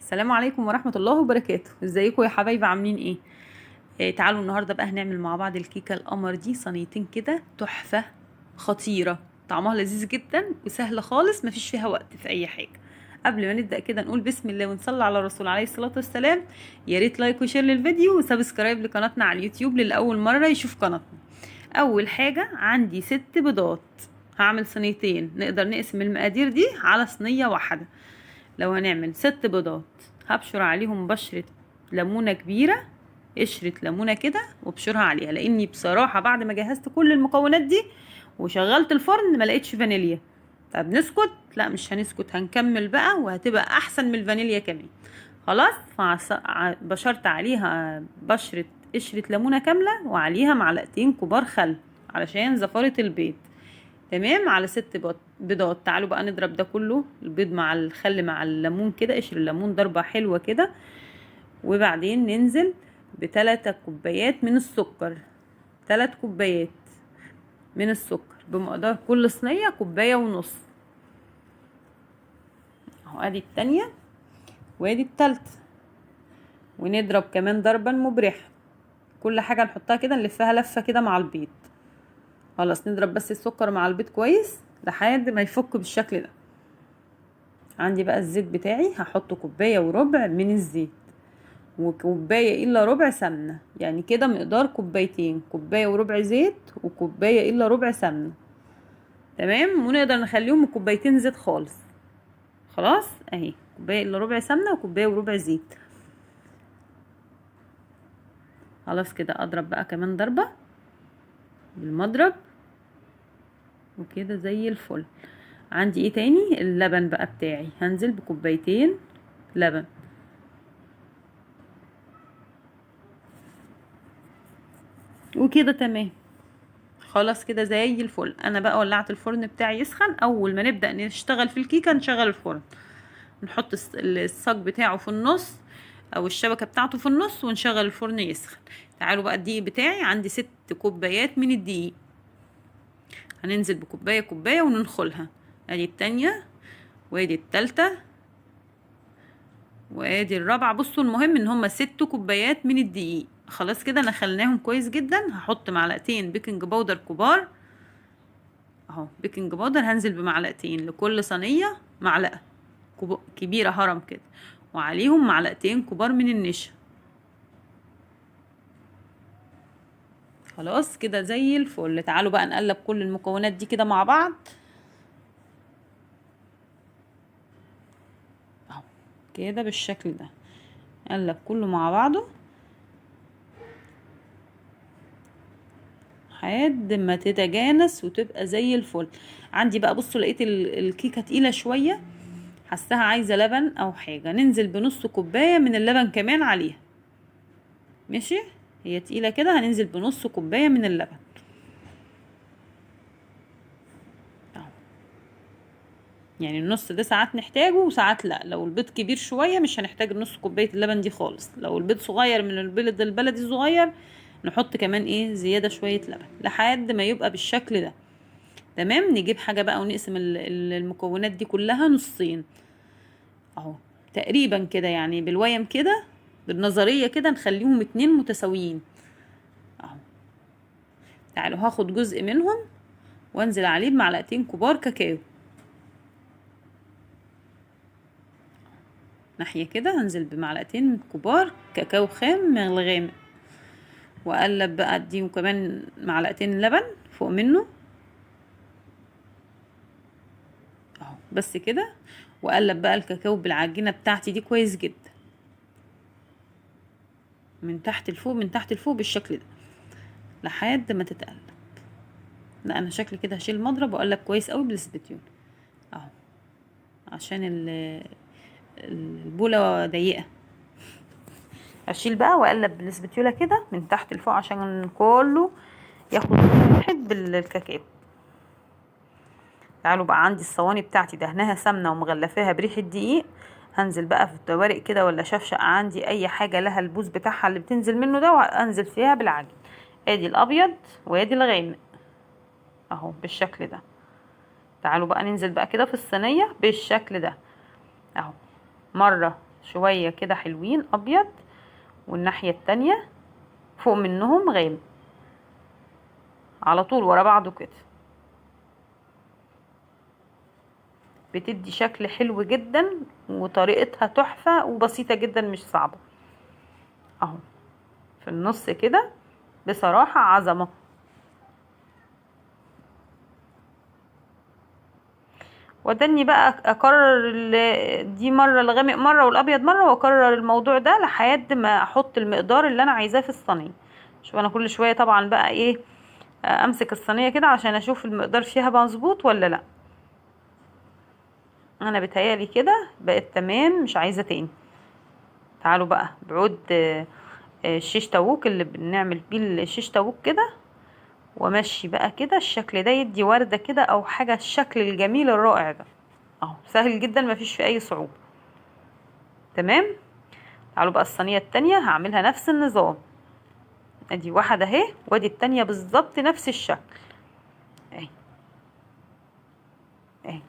السلام عليكم ورحمة الله وبركاته. ازيكم يا حبايبي؟ عاملين ايه؟ تعالوا النهاردة بقى هنعمل مع بعض الكيكة القمر دي، صينيتين كده تحفة خطيرة. طعمها لذيذ جدا وسهلة خالص، مفيش فيها وقت في اي حاجة. قبل ما نبدأ كده نقول بسم الله ونصلي على الرسول عليه الصلاة والسلام. يا ريت لايك وشير للفيديو وسبسكرايب لقناتنا على اليوتيوب للي أول مرة يشوف قناتنا. أول حاجة عندي 6 بيضات. هعمل صينيتين، نقدر نقسم المقادير دي على صينية واحدة. لو هنعمل 6 بيضات هبشر عليهم بشرة ليمونة كبيرة، قشرة ليمونة كده، وابشرها عليها، لاني بصراحة بعد ما جهزت كل المكونات دي وشغلت الفرن ما لقيتش فانيليا. طب نسكت؟ لا مش هنسكت، هنكمل بقى وهتبقى احسن من الفانيليا كمان. خلاص، بشرت عليها بشرة قشرة ليمونة كاملة وعليها معلقتين كبار خل علشان زفارة البيض. تمام، على 6 بيضات. تعالوا بقى نضرب ده كله، البيض مع الخل مع الليمون كده، قشر الليمون ضربة حلوة كده. وبعدين ننزل ب3 كوبايات من السكر. 3 كوبايات من السكر بمقدار كل صينية 1.5 كوباية. اهو ادي التانية وادي التالتة. ونضرب كمان ضربا مبرحة. كل حاجة نحطها كده نلفها لفة كده مع البيض. خلاص، نضرب بس السكر مع البيض كويس لحد ما يفك بالشكل ده. عندي بقى الزيت بتاعي، هحط 1.25 كوباية من الزيت وكوباية الا ربع سمنة، يعني كده مقدار كوبايتين، 1.25 كوباية زيت وكوباية الا ربع سمنة. تمام، ونقدر نخليهم كوبايتين زيت خالص. خلاص اهي، 1.25 كوباية سمنة وكوباية زيت. خلاص كده، اضرب بقى كمان ضربة بالمضرب وكده زي الفل. عندي ايه تاني؟ اللبن بقى بتاعي، هنزل بكوبايتين لبن وكده. تمام، خلاص كده زي الفل. انا بقى ولعت الفرن بتاعي يسخن. اول ما نبدأ نشتغل في الكيكة نشغل الفرن، نحط الصاج بتاعه في النص او الشبكة بتاعته في النص ونشغل الفرن يسخن. تعالوا بقى، الدقيق بتاعي عندي 6 كوبايات من الدقيق. هننزل بكوباية كوباية وننخلها. ادي التانية وادي التالتة وادي الرابعة. بصوا، المهم ان هما 6 كوبايات من الدقيق. خلاص كده نخلناهم كويس جدا. هحط معلقتين بيكنج باودر كبار اهو، بيكنج باودر. هنزل بمعلقتين لكل صينية، معلقة كبيرة هرم كده، وعليهم معلقتين كبار من النشا. خلاص كده زي الفل. تعالوا بقى نقلب كل المكونات دي كده مع بعض اهو، كده بالشكل ده. نقلب كله مع بعضه لحد ما تتجانس وتبقى زي الفل. عندي بقى، بصوا، لقيت الكيكة تقيلة شوية، حسها عايزة لبن او حاجة، ننزل بنص كوباية من اللبن كمان عليها. ماشي، هي تقيلة كده، هننزل بنص كوباية من اللبن اهو. يعني النص ده ساعات نحتاجه وساعات لا. لو البيض كبير شوية مش هنحتاج نص كوباية اللبن دي خالص. لو البيض صغير من البيض البلدي الصغير نحط كمان ايه زيادة شوية لبن لحد ما يبقى بالشكل ده. تمام، نجيب حاجة بقى ونقسم المكونات دي كلها نصين اهو، تقريبا كده، يعني بالويم كده، بالنظرية كده نخليهم 2 متساويين اهو. تعالوا هاخد جزء منهم وانزل عليه بمعلقتين كبار كاكاو. ناحية كده هنزل بمعلقتين كبار كاكاو خام من الغامق، واقلب بقى، اديه كمان معلقتين لبن فوق منه اهو، بس كده. واقلب بقى الكاكاو بالعجينة بتاعتي دي كويس جدا، من تحت لفوق من تحت لفوق بالشكل ده لحد ما تتقلب. لا، انا شكلي كده هشيل المضرب واقلب كويس قوي بالسبتيون اهو، عشان البولة ضيقة. اشيل بقى واقلب بالسبتيوله كده من تحت لفوق عشان كله ياخد واحد بالكاكاو. تعالوا بقى، عندي الصواني بتاعتي دهنها سمنه ومغلفاها بريحه دقيق. هنزل بقى في الدوارق كده ولا شفشق، عندي اي حاجه لها البوز بتاعها اللي بتنزل منه ده، وانزل فيها بالعجين. ادي الابيض وادي الغامق اهو بالشكل ده. تعالوا بقى ننزل بقى كده في الصينيه بالشكل ده اهو، مره شوية كده حلوين ابيض، والناحية التانية فوق منهم غامق، على طول ورا بعضه كده. بتدي شكل حلو جدا، وطريقتها تحفة وبسيطة جدا مش صعبة. اهو في النص كده بصراحة عظمة. ودني بقى اكرر دي مرة الغامق مرة والابيض مرة، واكرر الموضوع ده لحد ما احط المقدار اللي انا عايزاه في الصينية. شوف انا كل شوية طبعا بقى ايه، امسك الصينية كده عشان اشوف المقدار فيها مظبوط ولا لا. انا بتهيالي كده بقت تمام، مش عايزة تاني. تعالوا بقى بعود الشيش تاووك اللي بنعمل بيه الشيش تاووك كده، وامشي بقى كده الشكل ده يدي وردة كده او حاجة، الشكل الجميل الرائع ده. اهو سهل جدا، مفيش فيه اي صعوبة. تمام. تعالوا بقى الصينية التانية هعملها نفس النظام. ادي واحدة اهي، وادي التانية بالظبط نفس الشكل اهي. اهي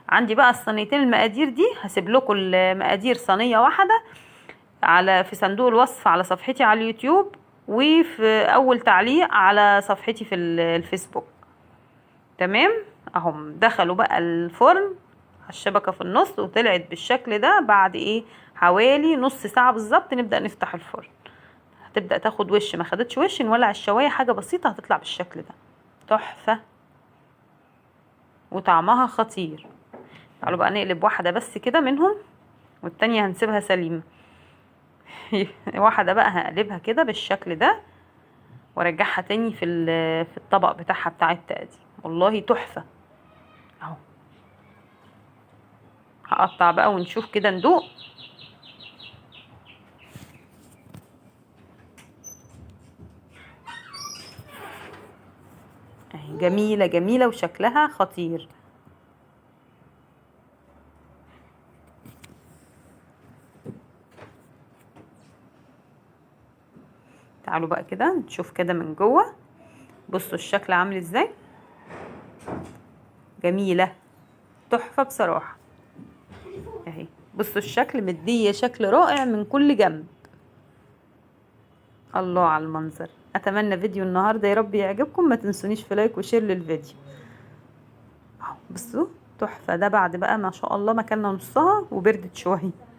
عندي بقى الصينيتين المقادير دي، هسيب لكم المقادير صينية واحدة في صندوق الوصف على صفحتي على اليوتيوب، وفي اول تعليق على صفحتي في الفيسبوك. تمام. اهم دخلوا بقى الفرن على الشبكة في النص، وطلعت بالشكل ده بعد ايه، حوالي نص ساعة بالظبط نبدأ نفتح الفرن. هتبدأ تاخد وش، ما خدتش وش نولع الشواية حاجة بسيطة، هتطلع بالشكل ده تحفة وطعمها خطير. تعالوا بقى نقلب واحدة بس كده منهم، والتانية هنسيبها سليمة. واحدة بقى هقلبها كده بالشكل ده، وارجعها تاني في الطبق بتاعها بتاع التقديم. والله تحفة. اهو هقطع بقى ونشوف كده ندوق. اهي جميلة جميلة وشكلها خطير. تعالوا بقى كده نشوف كده من جوه. بصوا الشكل عامل ازاي، جميلة تحفة بصراحة. اهي بصوا الشكل مدية شكل رائع من كل جنب. الله على المنظر. اتمنى فيديو النهاردة يا رب يعجبكم، ما تنسونيش في لايك وشير للفيديو. اهو بصوا تحفة. ده بعد بقى ما شاء الله ما كلنا نصها وبردت شوية.